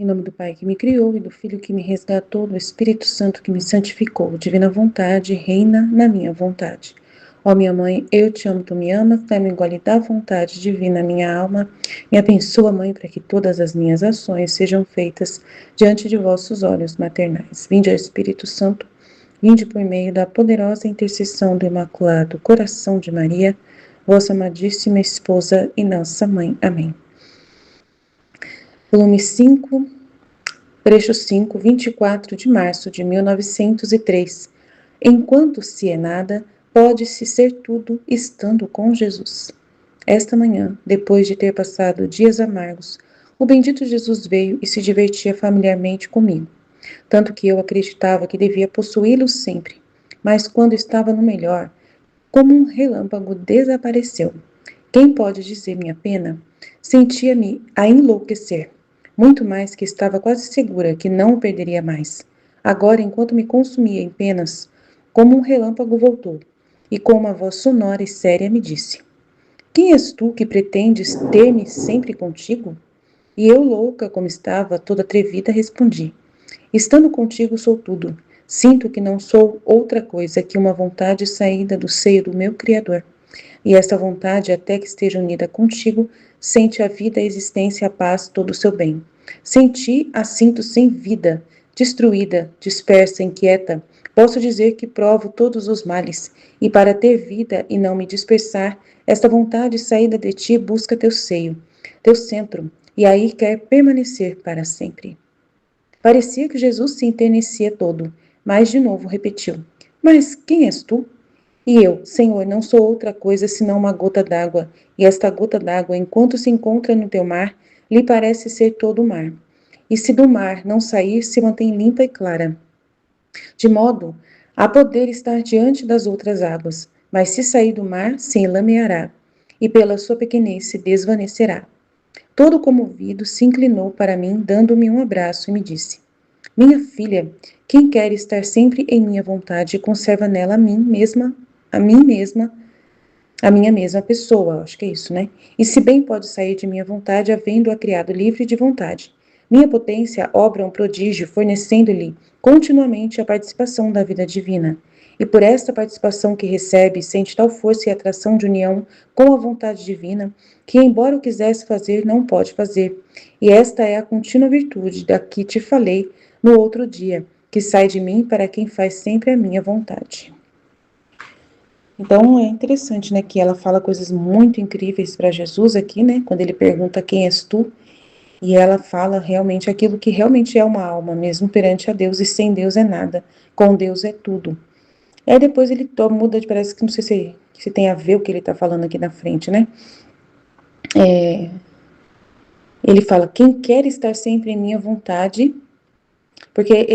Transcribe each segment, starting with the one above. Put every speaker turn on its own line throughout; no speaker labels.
nome do Pai que me criou e do Filho que me resgatou, do Espírito Santo que me santificou. Divina vontade, reina na minha vontade. Ó minha mãe, eu te amo, tu me amas, dá-me igual da vontade divina minha alma. Me abençoa, mãe, para que todas as minhas ações sejam feitas diante de vossos olhos maternais. Vinde ao Espírito Santo, vinde por meio da poderosa intercessão do Imaculado Coração de Maria, vossa amadíssima esposa e nossa mãe. Amém. Volume 5, trecho 5, 24 de março de 1903. Enquanto se é nada, pode-se ser tudo estando com Jesus. Esta manhã, depois de ter passado dias amargos, o bendito Jesus veio e se divertia familiarmente comigo, tanto que eu acreditava que devia possuí-lo sempre. Mas quando estava no melhor, como um relâmpago desapareceu. Quem pode dizer minha pena? Sentia-me a enlouquecer. Muito mais que estava quase segura que não o perderia mais. Agora, enquanto me consumia em penas, como um relâmpago voltou, e com uma voz sonora e séria me disse: Quem és tu que pretendes ter-me sempre contigo? E eu, louca como estava, toda atrevida, respondi: Estando contigo sou tudo. Sinto que não sou outra coisa que uma vontade saída do seio do meu Criador. E esta vontade, até que esteja unida contigo, sente a vida, a existência, a paz, todo o seu bem. Sem ti, a sinto sem vida, destruída, dispersa, inquieta. Posso dizer que provo todos os males, e para ter vida e não me dispersar, esta vontade saída de ti busca teu seio, teu centro, e aí quer permanecer para sempre. Parecia que Jesus se enternecia todo, mas de novo repetiu: Mas quem és tu? E eu, Senhor, não sou outra coisa senão uma gota d'água, e esta gota d'água, enquanto se encontra no teu mar, lhe parece ser todo o mar. E se do mar não sair, se mantém limpa e clara, de modo a poder estar diante das outras águas, mas se sair do mar, se enlameará, e pela sua pequenez se desvanecerá. Todo comovido, se inclinou para mim, dando-me um abraço, e me disse: Minha filha, quem quer estar sempre em minha vontade, conserva nela a minha mesma pessoa, acho que é isso, né? E se bem pode sair de minha vontade, havendo-a criado livre de vontade. Minha potência obra um prodígio, fornecendo-lhe continuamente a participação da vida divina. E por esta participação que recebe, sente tal força e atração de união com a vontade divina, que embora o quisesse fazer, não pode fazer. E esta é a contínua virtude da que te falei no outro dia, que sai de mim para quem faz sempre a minha vontade. Então é interessante, né, que ela fala coisas muito incríveis para Jesus aqui, né, quando ele pergunta quem és tu, e ela fala realmente aquilo que realmente é uma alma mesmo perante a Deus, e sem Deus é nada, com Deus é tudo. E aí depois ele muda, parece que não sei se tem a ver o que ele está falando aqui na frente, né, ele fala, quem quer estar sempre em minha vontade, porque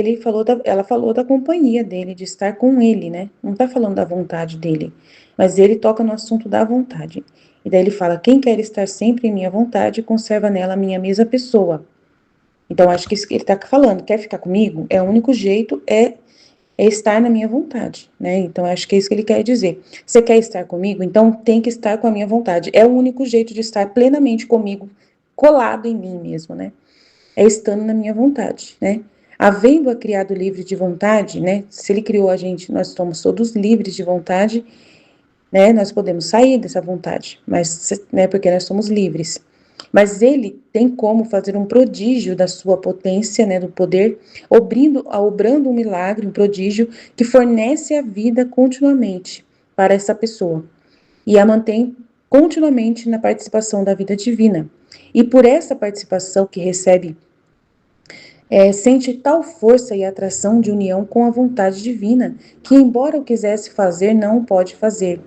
ela falou da companhia dele, de estar com ele, né? Não está falando da vontade dele, mas ele toca no assunto da vontade. E daí ele fala, quem quer estar sempre em minha vontade, conserva nela a minha mesma pessoa. Então, acho que isso que ele está falando, quer ficar comigo? O único jeito é estar na minha vontade, né? Então, acho que é isso que ele quer dizer. Você quer estar comigo? Então, tem que estar com a minha vontade. É o único jeito de estar plenamente comigo, colado em mim mesmo, né? É estando na minha vontade, né? Havendo-a criado livre de vontade, né? Se ele criou a gente, nós somos todos livres de vontade, né? Nós podemos sair dessa vontade, mas, né? Porque nós somos livres. Mas ele tem como fazer um prodígio da sua potência, né? Do poder, obrando um milagre, um prodígio que fornece a vida continuamente para essa pessoa e a mantém continuamente na participação da vida divina. E por essa participação que recebe sente tal força e atração de união com a vontade divina, que embora o quisesse fazer, não o pode fazer.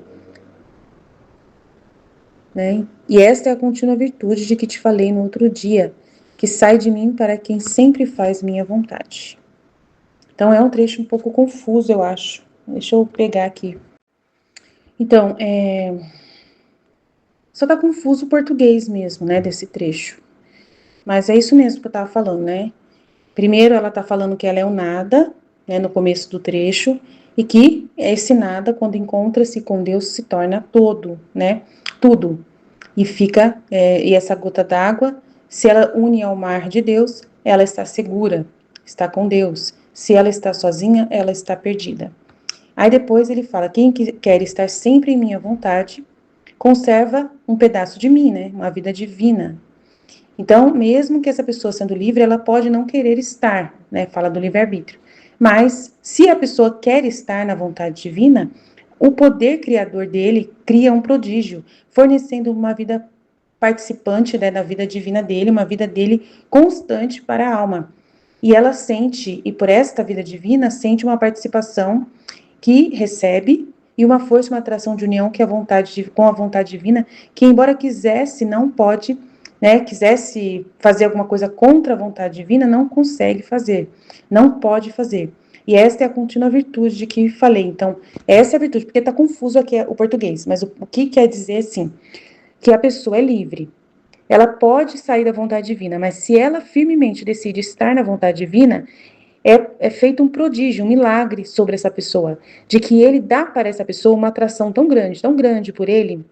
Né? E esta é a contínua virtude de que te falei no outro dia, que sai de mim para quem sempre faz minha vontade. Então é um trecho um pouco confuso, eu acho. Deixa eu pegar aqui. Então, só tá confuso o português mesmo, né, desse trecho. Mas é isso mesmo que eu tava falando, né? Primeiro, ela está falando que ela é o nada, né, no começo do trecho, e que esse nada, quando encontra-se com Deus, se torna todo, né, tudo. E fica, e essa gota d'água, se ela une ao mar de Deus, ela está segura, está com Deus. Se ela está sozinha, ela está perdida. Aí depois ele fala, quem quer estar sempre em minha vontade, conserva um pedaço de mim, né? Uma vida divina. Então, mesmo que essa pessoa sendo livre, ela pode não querer estar, né? Fala do livre-arbítrio. Mas, se a pessoa quer estar na vontade divina, o poder criador dele cria um prodígio, fornecendo uma vida participante, né, da vida divina dele, uma vida dele constante para a alma. E ela sente, e por esta vida divina, sente uma participação que recebe e uma força, uma atração de união que com a vontade divina, que embora quisesse, não pode, né, quisesse fazer alguma coisa contra a vontade divina, não consegue fazer, não pode fazer. E esta é a contínua virtude de que falei. Então, essa é a virtude, porque está confuso aqui o português, mas o que quer dizer, assim, que a pessoa é livre. Ela pode sair da vontade divina, mas se ela firmemente decide estar na vontade divina, é feito um prodígio, um milagre sobre essa pessoa, de que ele dá para essa pessoa uma atração tão grande por ele,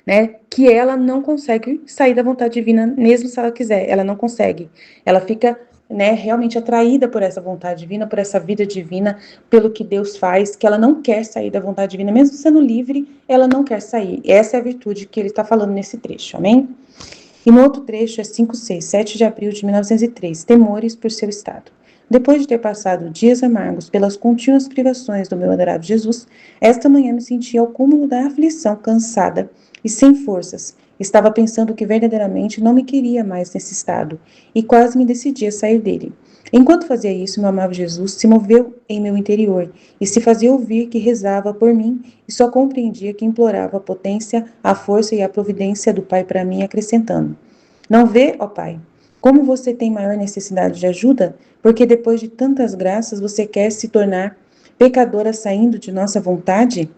né, que ela não consegue sair da vontade divina, mesmo se ela quiser, ela não consegue. Ela fica, né, realmente atraída por essa vontade divina, por essa vida divina, pelo que Deus faz, que ela não quer sair da vontade divina, mesmo sendo livre, ela não quer sair. Essa é a virtude que ele está falando nesse trecho, amém? E no outro trecho é 5:6, 7 de abril de 1903, temores por seu estado. Depois de ter passado dias amargos pelas contínuas privações do meu adorado Jesus, esta manhã me senti ao cúmulo da aflição, cansada e sem forças. Estava pensando que verdadeiramente não me queria mais nesse estado, e quase me decidi a sair dele. Enquanto fazia isso, meu amável Jesus se moveu em meu interior e se fazia ouvir que rezava por mim e só compreendia que implorava a potência, a força e a providência do Pai para mim, acrescentando: não vê, ó Pai, como você tem maior necessidade de ajuda? Porque depois de tantas graças você quer se tornar pecadora saindo de nossa vontade?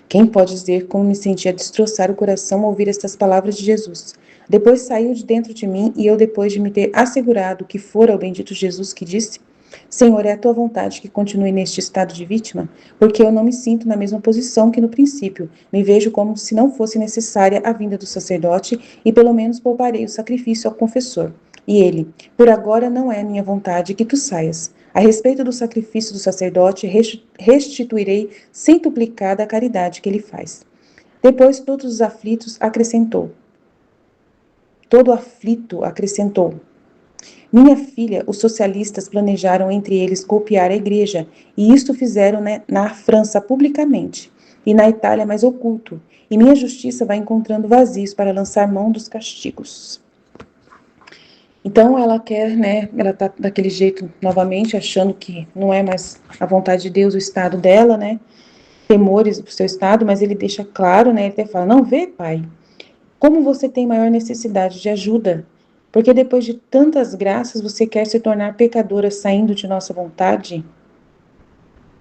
Quem pode dizer como me sentia destroçar o coração ao ouvir estas palavras de Jesus? Depois saiu de dentro de mim e eu, depois de me ter assegurado que fora o bendito Jesus que disse: Senhor, é a tua vontade que continue neste estado de vítima, porque eu não me sinto na mesma posição que no princípio. Me vejo como se não fosse necessária a vinda do sacerdote e pelo menos pouparei o sacrifício ao confessor. E ele: por agora não é minha vontade que tu saias. A respeito do sacrifício do sacerdote, restituirei centuplicada a caridade que ele faz. Depois, todo aflito acrescentou: minha filha, os socialistas planejaram entre eles golpear a igreja, e isto fizeram, né, na França publicamente, e na Itália mais oculto, e minha justiça vai encontrando vazios para lançar mão dos castigos. Então ela quer, né, ela tá daquele jeito novamente, achando que não é mais a vontade de Deus o estado dela, né, temores pro seu estado, mas ele deixa claro, né, ele até fala: não vê, pai, como você tem maior necessidade de ajuda, porque depois de tantas graças você quer se tornar pecadora saindo de nossa vontade?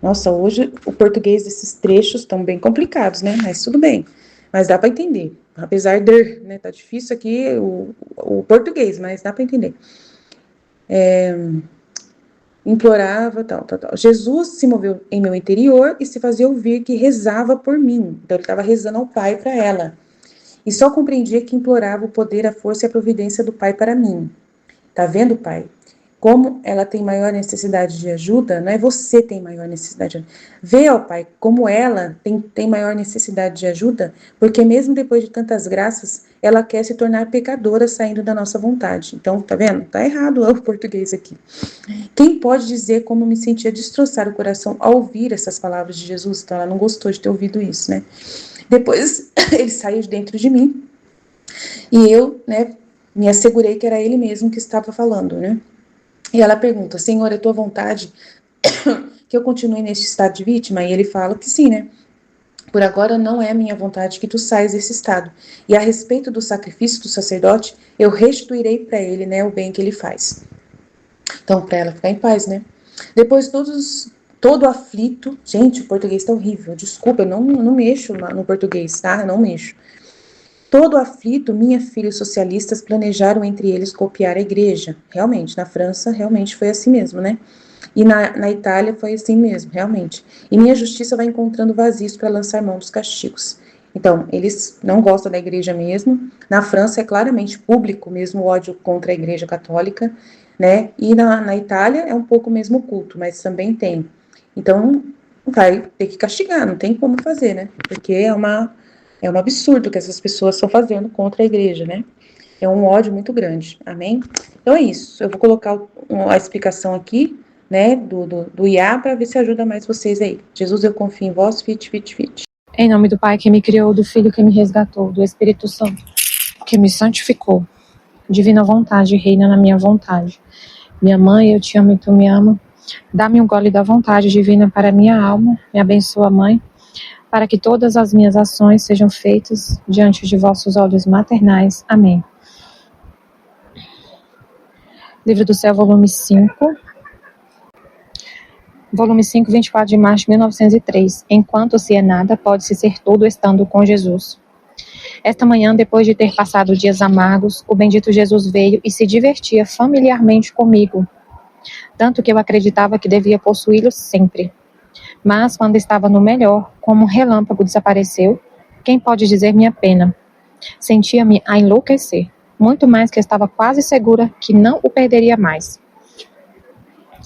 Nossa, hoje o português desses trechos estão bem complicados, né? Mas tudo bem, mas dá para entender. Apesar de, né, tá difícil aqui o português, mas dá para entender. Implorava, tal. Jesus se moveu em meu interior e se fazia ouvir que rezava por mim. Então ele estava rezando ao Pai para ela. E só compreendia que implorava o poder, a força e a providência do Pai para mim. Tá vendo, Pai? Como ela tem maior necessidade de ajuda, não é você tem maior necessidade de ajuda. Vê, ó Pai, como ela tem maior necessidade de ajuda, porque mesmo depois de tantas graças, ela quer se tornar pecadora saindo da nossa vontade. Então, tá vendo? Tá errado o português aqui. Quem pode dizer como me sentia destroçar o coração ao ouvir essas palavras de Jesus? Então, ela não gostou de ter ouvido isso, né? Depois, ele saiu de dentro de mim e eu, né, me assegurei que era ele mesmo que estava falando, né? E ela pergunta: Senhor, é tua vontade que eu continue neste estado de vítima? E ele fala que sim, né? Por agora não é minha vontade que tu saias desse estado. E a respeito do sacrifício do sacerdote, eu restituirei para ele, né, o bem que ele faz. Então, para ela ficar em paz, né? Depois todo aflito, gente, o português tá horrível, desculpa, eu não mexo no português, tá? Eu não mexo. Todo aflito, minha filha e os socialistas planejaram entre eles copiar a igreja. Realmente, na França, realmente foi assim mesmo, né? E na Itália foi assim mesmo, realmente. E minha justiça vai encontrando vazios para lançar mão dos castigos. Então, eles não gostam da igreja mesmo. Na França é claramente público mesmo o ódio contra a igreja católica, né? E na Itália é um pouco mesmo culto, mas também tem. Então, vai ter que castigar, não tem como fazer, né? Porque é um absurdo que essas pessoas estão fazendo contra a igreja, né? É um ódio muito grande, amém? Então é isso, eu vou colocar a explicação aqui, né, do IA, para ver se ajuda mais vocês aí. Jesus, eu confio em vós, fit, fit, fit.
Em nome do Pai que me criou, do Filho que me resgatou, do Espírito Santo que me santificou. Divina vontade reina na minha vontade. Minha mãe, eu te amo e tu me ama. Dá-me um gole da vontade divina para minha alma. Me abençoa, Mãe, para que todas as minhas ações sejam feitas diante de vossos olhos maternais. Amém. Livro do Céu, volume 5. Volume 5, 24 de março de 1903. Enquanto se é nada, pode-se ser tudo estando com Jesus. Esta manhã, depois de ter passado dias amargos, o bendito Jesus veio e se divertia familiarmente comigo, tanto que eu acreditava que devia possuí-lo sempre. Mas, quando estava no melhor, como um relâmpago desapareceu, quem pode dizer minha pena? Sentia-me a enlouquecer, muito mais que estava quase segura que não o perderia mais.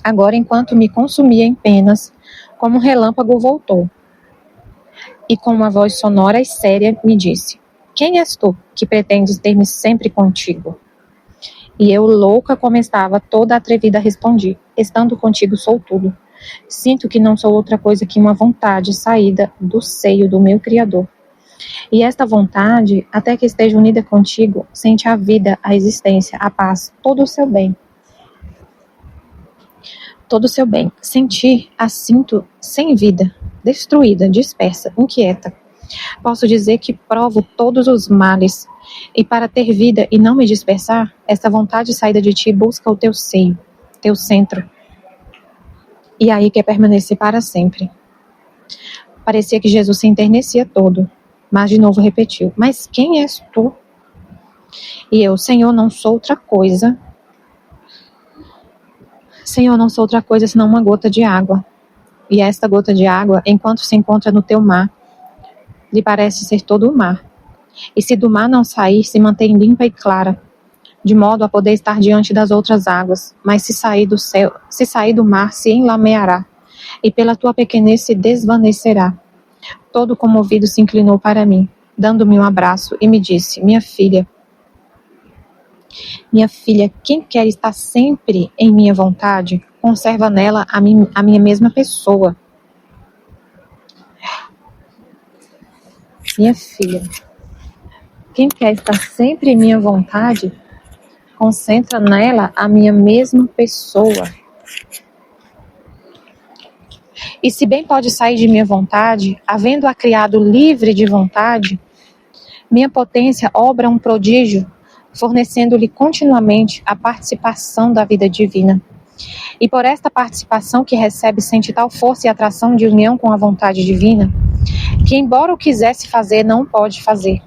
Agora, enquanto me consumia em penas, como um relâmpago voltou, e com uma voz sonora e séria me disse: quem és tu, que pretendes ter-me sempre contigo? E eu, louca como estava, toda atrevida, respondi: estando contigo sou tudo. Sinto que não sou outra coisa que uma vontade saída do seio do meu Criador. E esta vontade, até que esteja unida contigo, sente a vida, a existência, a paz, todo o seu bem. Todo o seu bem. Sentir, a sinto sem vida, destruída, dispersa, inquieta. Posso dizer que provo todos os males, e para ter vida e não me dispersar, essa vontade saída de ti busca o teu seio, teu centro, e aí quer permanecer para sempre. Parecia que Jesus se enternecia todo, mas de novo repetiu: mas quem és tu? E eu: Senhor, não sou outra coisa. Senhor, não sou outra coisa senão uma gota de água. E esta gota de água, enquanto se encontra no teu mar, lhe parece ser todo o mar. E se do mar não sair, se mantém limpa e clara, de modo a poder estar diante das outras águas. Mas se sair do céu, se sair do mar, se enlameará, e pela tua pequenez se desvanecerá. Todo comovido se inclinou para mim, dando-me um abraço, e me disse: minha filha, quem quer estar sempre em minha vontade, conserva nela a minha mesma pessoa. Minha filha, quem quer estar sempre em minha vontade, concentra nela a minha mesma pessoa. E se bem pode sair de minha vontade, havendo-a criado livre de vontade, minha potência obra um prodígio, fornecendo-lhe continuamente a participação da vida divina. E por esta participação que recebe sente tal força e atração de união com a vontade divina, que embora o quisesse fazer, não pode fazer.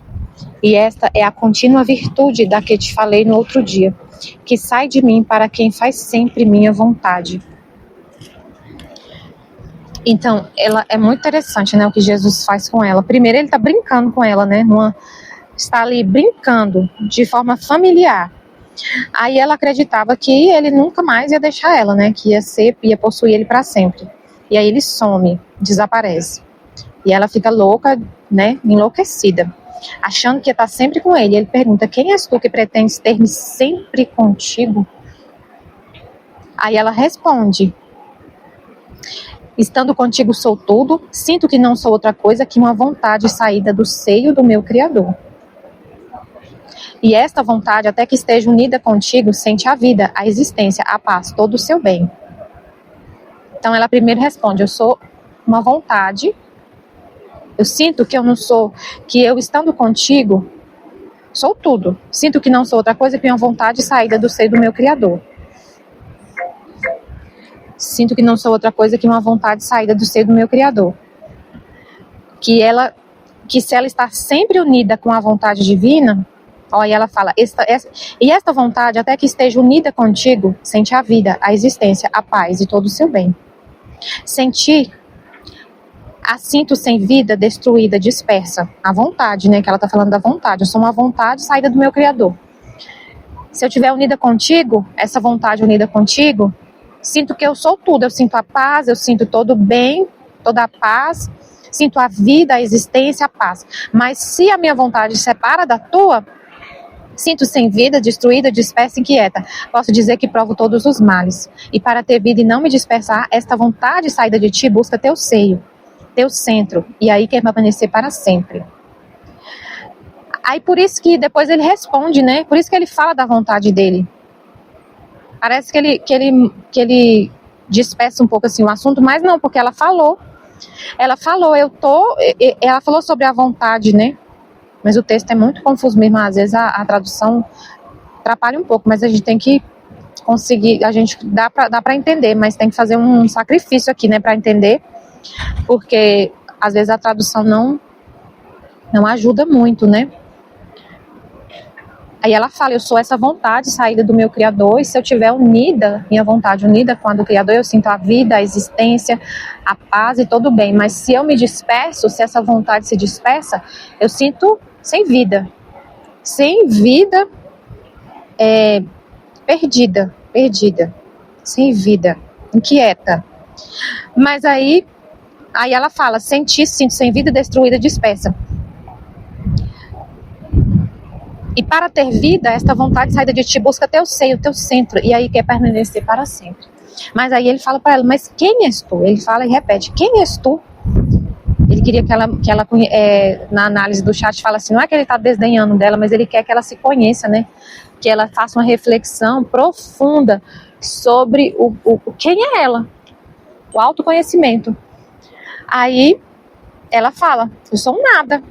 E esta é a contínua virtude da que te falei no outro dia, que sai de mim para quem faz sempre minha vontade. Então, ela é muito interessante, né, o que Jesus faz com ela. Primeiro, ele está brincando com ela, né, está ali brincando de forma familiar. Aí ela acreditava que ele nunca mais ia deixar ela, né, que ia possuir ele para sempre. E aí ele some, desaparece. E ela fica louca, né, enlouquecida, achando que ia estar sempre com ele. Ele pergunta: quem és tu que pretendes ter-me sempre contigo? Aí ela responde: estando contigo sou tudo, sinto que não sou outra coisa que uma vontade saída do seio do meu Criador. E esta vontade, até que esteja unida contigo, sente a vida, a existência, a paz, todo o seu bem. Então ela primeiro responde: eu sou uma vontade, eu sinto que eu não sou, que eu estando contigo, sou tudo. Sinto que não sou outra coisa que uma vontade saída do seio do meu Criador. Sinto que não sou outra coisa que uma vontade saída do seio do meu Criador. Que se ela está sempre unida com a vontade divina, ó, e ela fala: e esta vontade, até que esteja unida contigo, sente a vida, a existência, a paz e todo o seu bem. Sentir A sinto sem vida, destruída, dispersa. A vontade, né? Que ela está falando da vontade. Eu sou uma vontade saída do meu Criador. Se eu estiver unida contigo, essa vontade unida contigo, sinto que eu sou tudo. Eu sinto a paz, eu sinto todo o bem, toda a paz, sinto a vida, a existência, a paz. Mas se a minha vontade separa da tua, sinto sem vida, destruída, dispersa, inquieta. Posso dizer que provo todos os males. E para ter vida e não me dispersar, esta vontade saída de ti busca teu seio, teu centro, e aí quer permanecer para sempre. Aí por isso que depois ele responde, né? Por isso que ele fala da vontade dele. Parece que ele dispersa um pouco assim o assunto, mas não, porque ela falou, ela falou sobre a vontade, né? Mas o texto é muito confuso mesmo, às vezes a tradução atrapalha um pouco, mas a gente tem que conseguir, a gente dá para entender, mas tem que fazer um sacrifício aqui, né, para entender, porque às vezes a tradução não ajuda muito, né? Aí ela fala, eu sou essa vontade saída do meu Criador, e se eu tiver unida, minha vontade unida com a do Criador, eu sinto a vida, a existência, a paz e todo bem. Mas se eu me disperso, se essa vontade se dispersa, eu sinto sem vida. Sem vida, perdida, sem vida, inquieta. Mas aí ela fala, sinto sem vida, destruída, dispersa. E para ter vida, esta vontade saída de ti busca teu seio, teu centro, e aí quer permanecer para sempre. Mas aí ele fala para ela, mas quem és tu? Ele fala e repete, quem és tu? Ele queria que ela na análise do chat, fala assim, não é que ele está desdenhando dela, mas ele quer que ela se conheça, né? Que ela faça uma reflexão profunda sobre quem é ela, o autoconhecimento. Aí ela fala, eu sou um nada.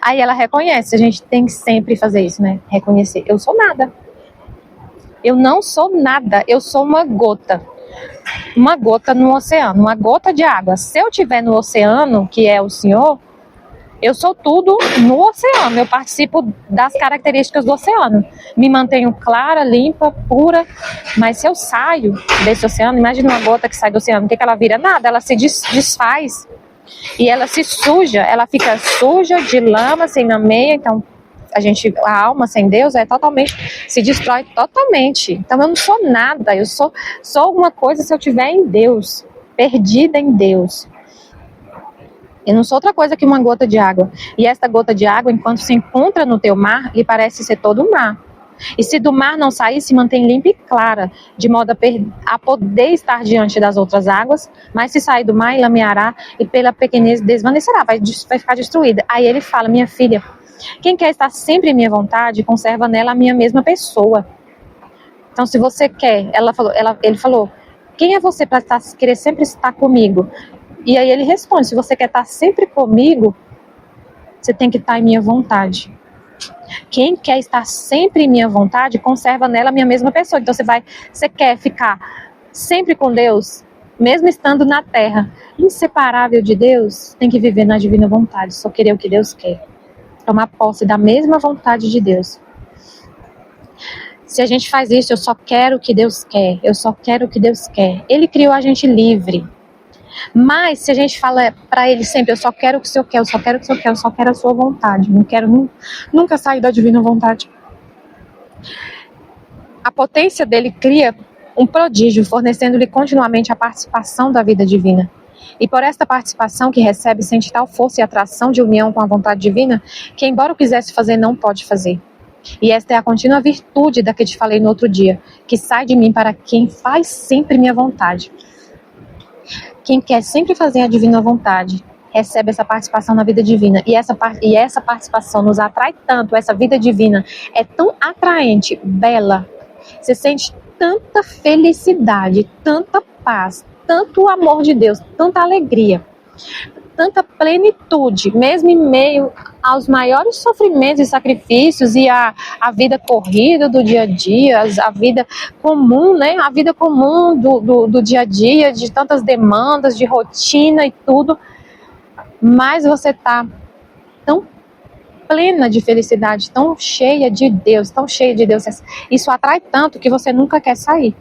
Aí ela reconhece, a gente tem que sempre fazer isso, né? Reconhecer, eu sou nada. Eu não sou nada, eu sou uma gota no oceano, uma gota de água. Se eu estiver no oceano, que é o Senhor, eu sou tudo no oceano, eu participo das características do oceano. Me mantenho clara, limpa, pura, mas se eu saio desse oceano, imagina uma gota que sai do oceano, o que ela vira? Nada, ela se desfaz. E ela se suja, ela fica suja de lama, sem meia, então a alma sem Deus se destrói totalmente. Então eu não sou nada, eu sou alguma coisa se eu estiver em Deus, perdida em Deus. Eu não sou outra coisa que uma gota de água. E esta gota de água, enquanto se encontra no teu mar, lhe parece ser todo o mar. E se do mar não sair, se mantém limpa e clara, de modo a poder estar diante das outras águas, mas se sair do mar, lameará e pela pequenez desvanecerá, vai ficar destruída. Aí ele fala, minha filha, quem quer estar sempre em minha vontade, conserva nela a minha mesma pessoa. Então se você quer, ele falou, quem é você para querer sempre estar comigo? E aí ele responde, se você quer estar sempre comigo, você tem que estar em minha vontade. Quem quer estar sempre em minha vontade, conserva nela a minha mesma pessoa. Então você quer ficar sempre com Deus, mesmo estando na terra, inseparável de Deus, tem que viver na divina vontade, só querer o que Deus quer. Tomar posse da mesma vontade de Deus. Se a gente faz isso, eu só quero o que Deus quer, eu só quero o que Deus quer. Ele criou a gente livre. Mas se a gente fala para ele sempre, eu só quero o que o Senhor quer, eu só quero o que o Senhor quer, eu só quero a sua vontade, não quero nunca sair da divina vontade. A potência dele cria um prodígio, fornecendo-lhe continuamente a participação da vida divina. E por esta participação que recebe, sente tal força e atração de união com a vontade divina, que embora o quisesse fazer, não pode fazer. E esta é a contínua virtude da que te falei no outro dia, que sai de mim para quem faz sempre minha vontade. Quem quer sempre fazer a divina vontade, recebe essa participação na vida divina. E essa participação nos atrai tanto, essa vida divina é tão atraente, bela. Você sente tanta felicidade, tanta paz, tanto amor de Deus, tanta alegria, tanta plenitude, mesmo em meio aos maiores sofrimentos e sacrifícios e a vida corrida do dia a dia, a vida comum, né? A vida comum do dia a dia, de tantas demandas, de rotina e tudo, mas você está tão plena de felicidade, tão cheia de Deus, tão cheia de Deus. Isso atrai tanto que você nunca quer sair.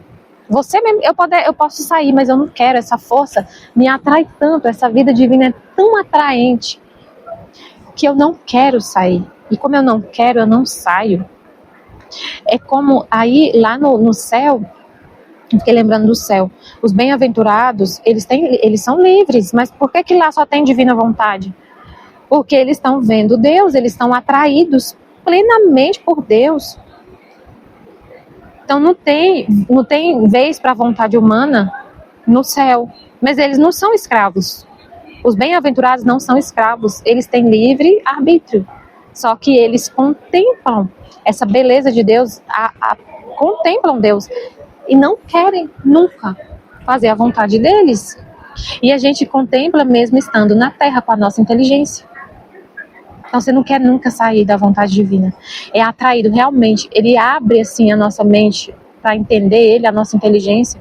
Você mesmo, eu posso sair, mas eu não quero. Essa força me atrai tanto, essa vida divina é tão atraente que eu não quero sair. E como eu não quero, eu não saio. É como aí lá no céu, eu fiquei lembrando do céu. Os bem-aventurados, eles são livres, mas por que lá só tem divina vontade? Porque eles estão vendo Deus, eles estão atraídos plenamente por Deus. Então não tem vez para a vontade humana no céu. Mas eles não são escravos. Os bem-aventurados não são escravos. Eles têm livre arbítrio. Só que eles contemplam essa beleza de Deus, contemplam Deus e não querem nunca fazer a vontade deles. E a gente contempla mesmo estando na terra com a nossa inteligência. Então você não quer nunca sair da vontade divina. É atraído realmente. Ele abre assim a nossa mente para entender ele, a nossa inteligência.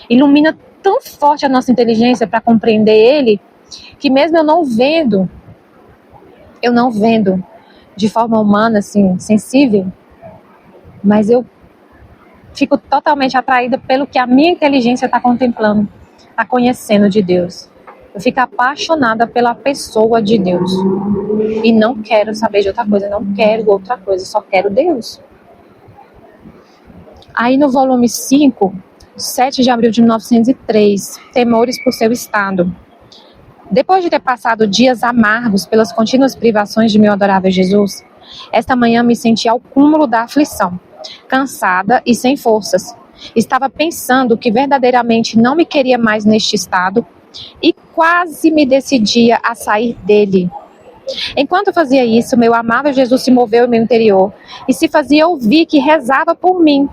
Ilumina tão forte a nossa inteligência para compreender ele, que mesmo eu não vendo de forma humana, assim, sensível, mas eu fico totalmente atraída pelo que a minha inteligência está contemplando, está conhecendo de Deus. Eu fico apaixonada pela pessoa de Deus. E não quero saber de outra coisa, não quero outra coisa, só quero Deus. Aí no volume 5, 7 de abril de 1903, Temores por seu estado. Depois de ter passado dias amargos pelas contínuas privações de meu adorável Jesus, esta manhã me senti ao cúmulo da aflição, cansada e sem forças. Estava pensando que verdadeiramente não me queria mais neste estado e quase me decidia a sair dele. Enquanto fazia isso, meu amável Jesus se moveu em meu interior e se fazia ouvir que rezava por mim.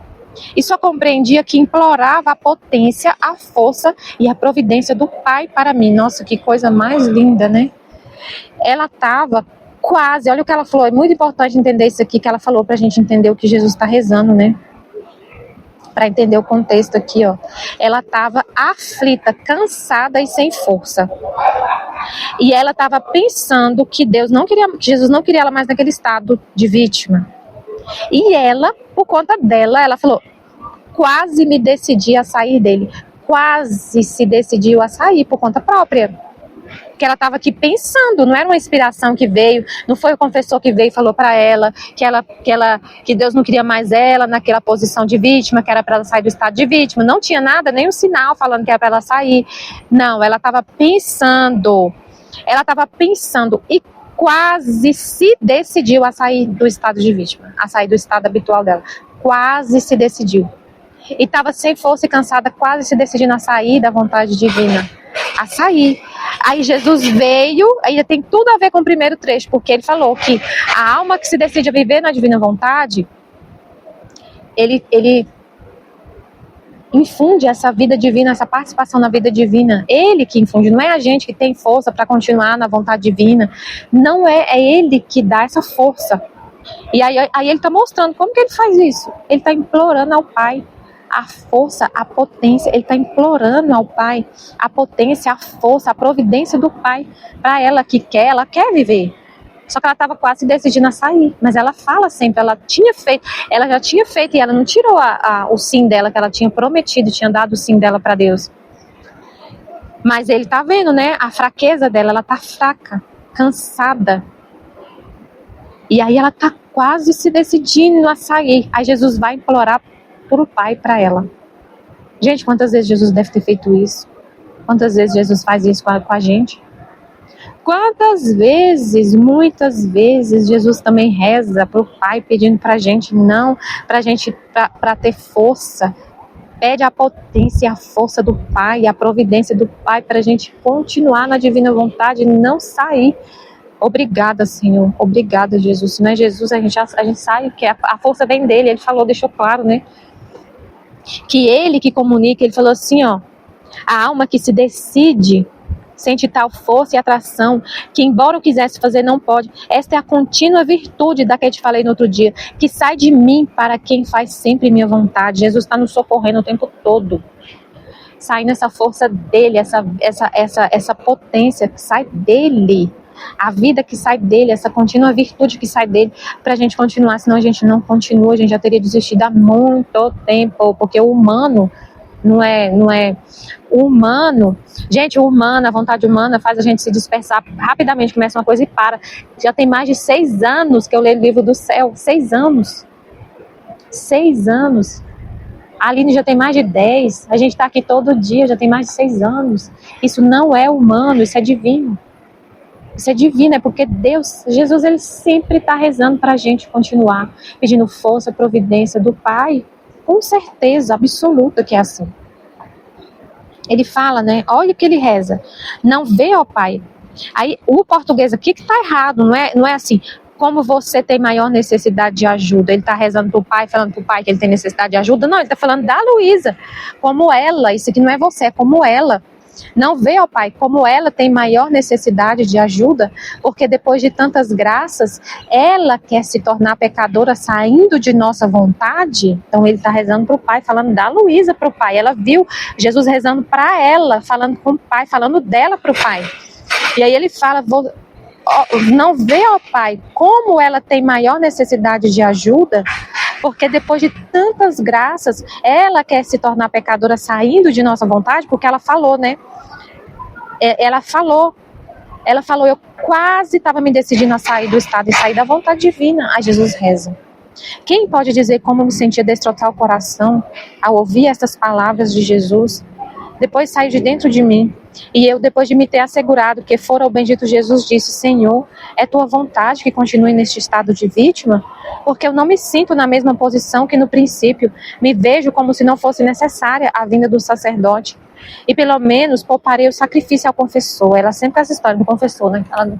E só compreendia que implorava a potência, a força e a providência do Pai para mim. Nossa, que coisa mais linda, né? Ela estava quase, olha o que ela falou, é muito importante entender isso aqui, que ela falou para a gente entender o que Jesus está rezando, né? Para entender o contexto aqui, ó. Ela estava aflita, cansada e sem força. E ela estava pensando que Jesus não queria ela mais naquele estado de vítima. E ela, por conta dela, ela falou, quase me decidi a sair dele. Quase se decidiu a sair por conta própria. Porque ela estava aqui pensando, não era uma inspiração que veio, não foi o confessor que veio e falou para ela que Deus não queria mais ela naquela posição de vítima, que era para ela sair do estado de vítima. Não tinha nada, nenhum sinal falando que era para ela sair. Não, ela estava pensando e quase se decidiu a sair do estado de vítima, a sair do estado habitual dela. Quase se decidiu. E estava sem força e cansada, quase se decidindo a sair da vontade divina. A sair. Aí Jesus veio, aí tem tudo a ver com o primeiro trecho, porque ele falou que a alma que se decide a viver na divina vontade, ele infunde essa vida divina, essa participação na vida divina. Ele que infunde, não é a gente que tem força para continuar na vontade divina. Não é ele que dá essa força. E aí ele está mostrando como que ele faz isso. Ele está implorando ao Pai a força, a potência. Ele está implorando ao Pai a potência, a força, a providência do Pai para ela quer viver. Só que ela estava quase decidindo a sair. Mas ela fala sempre, ela já tinha feito e ela não tirou o sim dela, que ela tinha prometido, tinha dado o sim dela para Deus. Mas ele está vendo, né, a fraqueza dela, ela está fraca, cansada. E aí ela está quase se decidindo a sair. Aí Jesus vai implorar por o Pai para ela. Gente, quantas vezes Jesus deve ter feito isso? Quantas vezes Jesus faz isso com a gente? Quantas vezes, muitas vezes, Jesus também reza para o Pai pedindo para a gente para ter força. Pede a potência e a força do Pai, a providência do Pai para a gente continuar na divina vontade e não sair. Obrigada, Senhor. Obrigada, Jesus. Se não é Jesus, a gente sabe que a força vem dele. Ele falou, deixou claro, né? Que ele que comunica, ele falou assim, ó. A alma que se decide sente tal força e atração que, embora eu quisesse fazer, não pode. Esta é a contínua virtude da que eu te falei no outro dia, que sai de mim para quem faz sempre minha vontade. Jesus está nos socorrendo o tempo todo. Sai nessa força dele, essa potência que sai dele. a vida que sai dele, essa contínua virtude que sai dele, para a gente continuar, senão a gente não continua, a gente já teria desistido há muito tempo, porque o humano não é o humano, gente, o humano, a vontade humana faz a gente se dispersar rapidamente, começa uma coisa e para. Já tem mais de 6 anos que eu leio o livro do céu, 6 anos, 6 anos. A Aline já tem mais de 10, a gente está aqui todo dia, já tem mais de 6 anos. Isso não é humano, isso é divino. Isso é divino, é porque Deus, Jesus, ele sempre está rezando para a gente continuar, pedindo força, providência do Pai, com certeza absoluta que é assim. Ele fala, né, olha o que ele reza, não vê, ó Pai. Aí o português aqui que está errado, não é assim, como você tem maior necessidade de ajuda. Ele está rezando para o pai, falando para o pai que ele tem necessidade de ajuda. Não, ele está falando da Luísa, como ela, isso aqui não é você, é como ela. Não vê, ó Pai, como ela tem maior necessidade de ajuda, porque depois de tantas graças, ela quer se tornar pecadora saindo de nossa vontade. Então ele está rezando para o Pai, falando da Luísa para o Pai. Ela viu Jesus rezando para ela, falando com o Pai, falando dela para o Pai. E aí ele fala, não vê, ó Pai, como ela tem maior necessidade de ajuda, porque depois de tantas graças, ela quer se tornar pecadora saindo de nossa vontade, porque ela falou, né? Ela falou, eu quase estava me decidindo a sair do estado e sair da vontade divina. Aí Jesus reza. Quem pode dizer como eu me sentia destroçar o coração ao ouvir essas palavras de Jesus? Depois saiu de dentro de mim. E eu, depois de me ter assegurado que fora o bendito Jesus, disse, Senhor, é tua vontade que continue neste estado de vítima? Porque eu não me sinto na mesma posição que no princípio. Me vejo como se não fosse necessária a vinda do sacerdote. E pelo menos pouparei o sacrifício ao confessor. Ela sempre tem essa história do confessor, né? Ela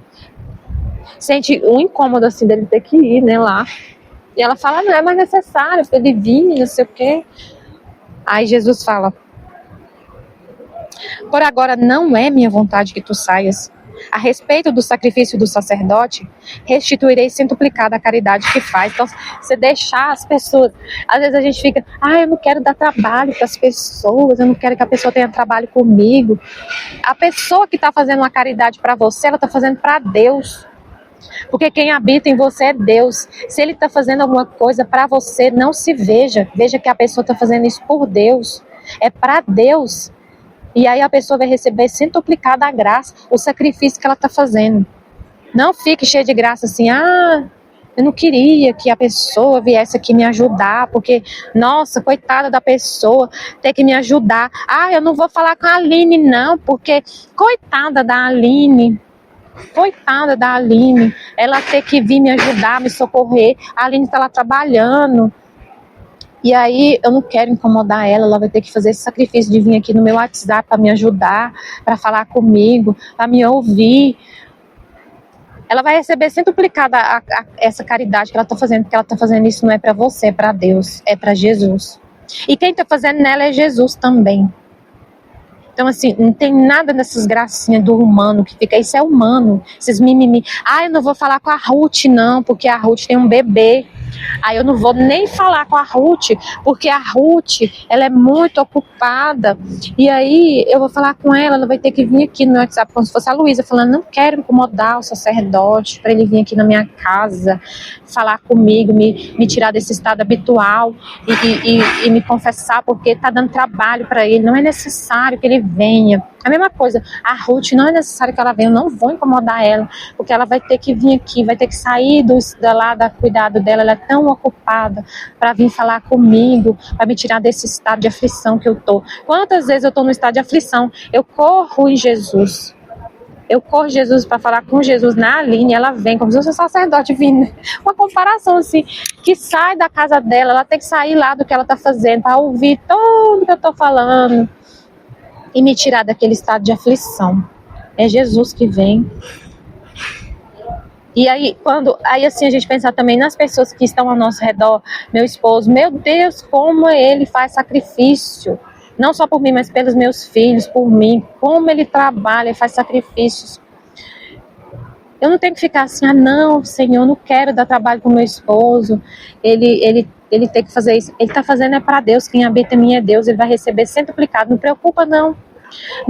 sente um incômodo assim dele ter que ir, né, lá. E ela fala, não é mais necessário, ele vir, não sei o quê. Aí Jesus fala, por agora não é minha vontade que tu saias. A respeito do sacrifício do sacerdote, restituirei centuplicada a caridade que faz. Então, você deixar as pessoas... Às vezes a gente fica, eu não quero dar trabalho para as pessoas, eu não quero que a pessoa tenha trabalho comigo. A pessoa que está fazendo uma caridade para você, ela está fazendo para Deus. Porque quem habita em você é Deus. Se ele está fazendo alguma coisa para você, não se veja. Veja que a pessoa está fazendo isso por Deus. É para Deus. E aí a pessoa vai receber centuplicada a graça, o sacrifício que ela está fazendo. Não fique cheio de graça assim, eu não queria que a pessoa viesse aqui me ajudar, porque, nossa, coitada da pessoa, ter que me ajudar. Eu não vou falar com a Aline não, porque coitada da Aline, ela ter que vir me ajudar, me socorrer, a Aline está lá trabalhando. E aí eu não quero incomodar ela vai ter que fazer esse sacrifício de vir aqui no meu WhatsApp para me ajudar, para falar comigo, para me ouvir. Ela vai receber centuplicada essa caridade que ela está fazendo, porque ela está fazendo isso não é para você, é para Deus, é para Jesus. E quem está fazendo nela é Jesus também. Então, assim, não tem nada dessas gracinhas do humano que fica, isso é humano, esses mimimi. Eu não vou falar com a Ruth não, porque a Ruth tem um bebê. Eu não vou nem falar com a Ruth, porque a Ruth, ela é muito ocupada. E aí, eu vou falar com ela vai ter que vir aqui no meu WhatsApp, como se fosse a Luísa, falando, não quero incomodar o sacerdote, para ele vir aqui na minha casa, falar comigo, me tirar desse estado habitual e me confessar, porque está dando trabalho para ele, não é necessário que ele venha. A mesma coisa, a Ruth não é necessário que ela venha, eu não vou incomodar ela, porque ela vai ter que vir aqui, vai ter que sair do cuidado dela, ela é tão ocupada para vir falar comigo, para me tirar desse estado de aflição que eu tô. Quantas vezes eu tô no estado de aflição, eu corro em Jesus. Para falar com Jesus na Aline, ela vem como se fosse um sacerdote vindo. Uma comparação assim, que sai da casa dela, ela tem que sair lá do que ela tá fazendo, para ouvir tudo que eu tô falando e me tirar daquele estado de aflição. É Jesus que vem. E aí, assim a gente pensar também nas pessoas que estão ao nosso redor, meu esposo, meu Deus, como ele faz sacrifício, não só por mim, mas pelos meus filhos, por mim, como ele trabalha, ele faz sacrifícios. Eu não tenho que ficar assim, não, Senhor, não quero dar trabalho para o meu esposo, ele tem que fazer isso. Ele está fazendo é para Deus, quem habita em mim é Deus, ele vai receber centuplicado. Não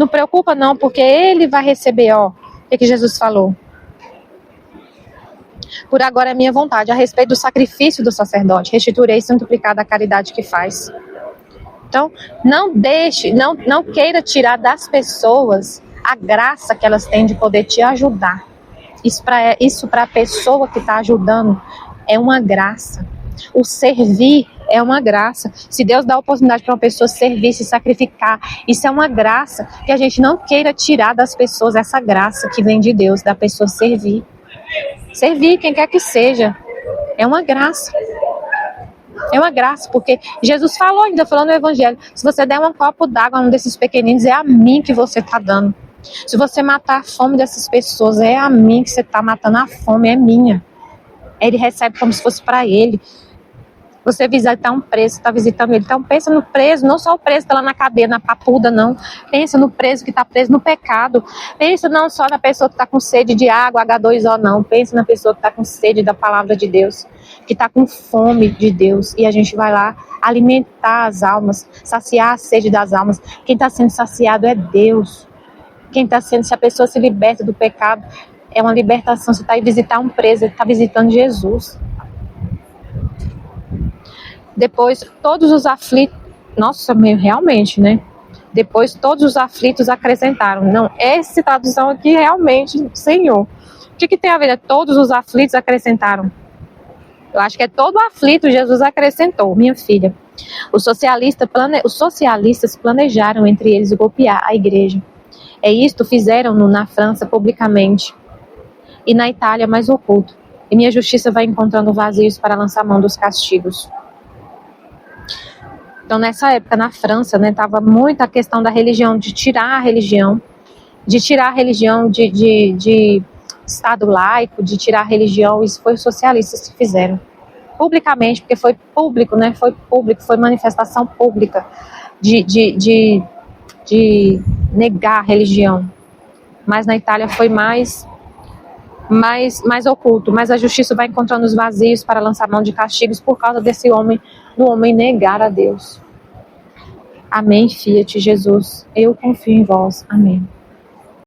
preocupa não, porque ele vai receber, o que Jesus falou? Por agora é minha vontade, a respeito do sacrifício do sacerdote, restituirei centuplicada a caridade que faz. Então, não queira tirar das pessoas a graça que elas têm de poder te ajudar. Isso para a pessoa que está ajudando é uma graça. O servir é uma graça. Se Deus dá a oportunidade para uma pessoa servir, se sacrificar, isso é uma graça. Que a gente não queira tirar das pessoas essa graça que vem de Deus, da pessoa servir. Servir, quem quer que seja, é uma graça. É uma graça, porque Jesus falou no Evangelho, se você der um copo d'água a um desses pequeninos, é a mim que você está dando. Se você matar a fome dessas pessoas, é a mim que você está matando, a fome é minha. Ele recebe como se fosse para ele. Você visitar um preso, está visitando ele. Então pensa no preso, não só o preso que está lá na cadeia, na papuda, não. Pensa no preso que está preso no pecado. Pensa não só na pessoa que está com sede de água, H2O, não. Pensa na pessoa que está com sede da palavra de Deus, que está com fome de Deus. E a gente vai lá alimentar as almas, saciar a sede das almas. Quem está sendo saciado é Deus. Se a pessoa se liberta do pecado, é uma libertação. Você está aí visitar um preso, ele está visitando Jesus. Depois todos os aflitos, nossa, realmente, né? Depois todos os aflitos acrescentaram. Não, essa tradução aqui realmente, Senhor. O que tem a ver? Todos os aflitos acrescentaram. Eu acho que é todo aflito Jesus acrescentou, minha filha. Os socialistas planejaram entre eles golpear a igreja. Isto fizeram na França publicamente e na Itália mais oculto. E minha justiça vai encontrando vazios para lançar mão dos castigos. Então, nessa época, na França, né, estava muito a questão da religião, de tirar a religião de Estado laico, de tirar a religião. Isso foi os socialistas que fizeram. Publicamente, porque foi público, né? Foi manifestação pública de negar a religião. Mas na Itália foi mais oculto, mas a justiça vai encontrando os vazios para lançar mão de castigos por causa desse homem, do homem negar a Deus. Amém, Fiat Jesus. Eu confio em vós. Amém.